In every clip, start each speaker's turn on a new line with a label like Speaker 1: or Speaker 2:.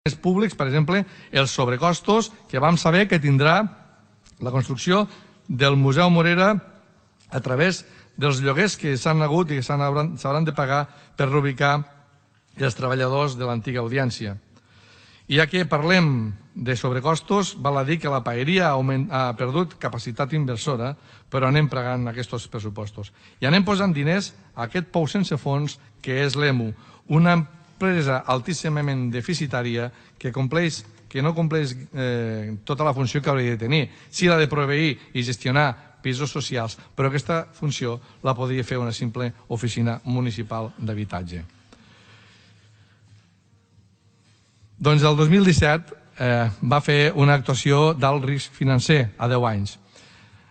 Speaker 1: públics, per exemple, els sobrecostos que vam saber que tindrà la construcció del Museu Morera a través dels lloguers que s'han hagut i que s'hauran de pagar per reubicar els treballadors de l'antiga audiència. I ja que parlem de sobrecostos, val a dir que la paeria ha perdut capacitat inversora, però anem pagant aquests pressupostos. I anem posant diners a aquest pou sense fons que és l'EMU, una empresa altíssimament deficitària que no compleix tota la funció que hauria de tenir. Sí, la de proveir i gestionar pisos socials, però aquesta funció la podria fer una simple oficina municipal d'habitatge. Doncs el 2017 va fer una actuació d'alt risc financer a 10 anys.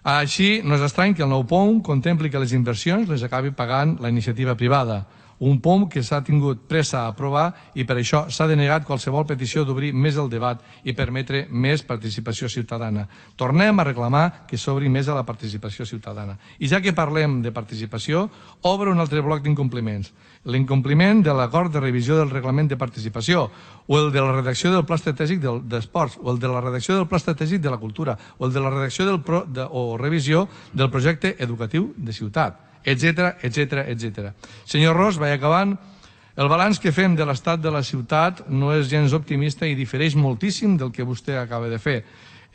Speaker 1: Així, no és estrany que el nou POM contempli que les inversions les acabi pagant la iniciativa privada, un POM que s'ha tingut pressa a aprovar i per això s'ha denegat qualsevol petició d'obrir més el debat i permetre més participació ciutadana. Tornem a reclamar que s'obri més a la participació ciutadana. I ja que parlem de participació, obre un altre bloc d'incompliments. L'incompliment de l'acord de revisió del reglament de participació, o el de la redacció del Pla Estratègic d'Esports, o el de la redacció del Pla Estratègic de la Cultura, o el de la redacció o revisió del projecte educatiu de ciutat, etcètera, etcètera, etcètera. Senyor Ros, vaig acabant. El balanç que fem de l'estat de la ciutat no és gens optimista i difereix moltíssim del que vostè acaba de fer.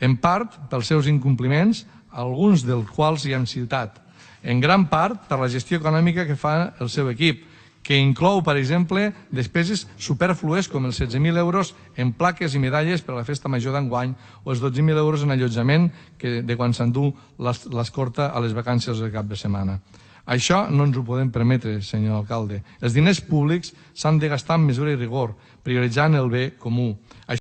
Speaker 1: En part, pels seus incompliments, alguns dels quals hi hem citat. En gran part, per la gestió econòmica que fa el seu equip, que inclou, per exemple, despeses superflues com els 16.000 euros en plaques i medalles per a la festa major d'enguany o els 12.000 euros en allotjament de quan s'endú l'escorta a les vacances de cap de setmana. Això no ens ho podem permetre, senyor alcalde. Els diners públics s'han de gastar amb mesura i rigor, prioritzant el bé comú.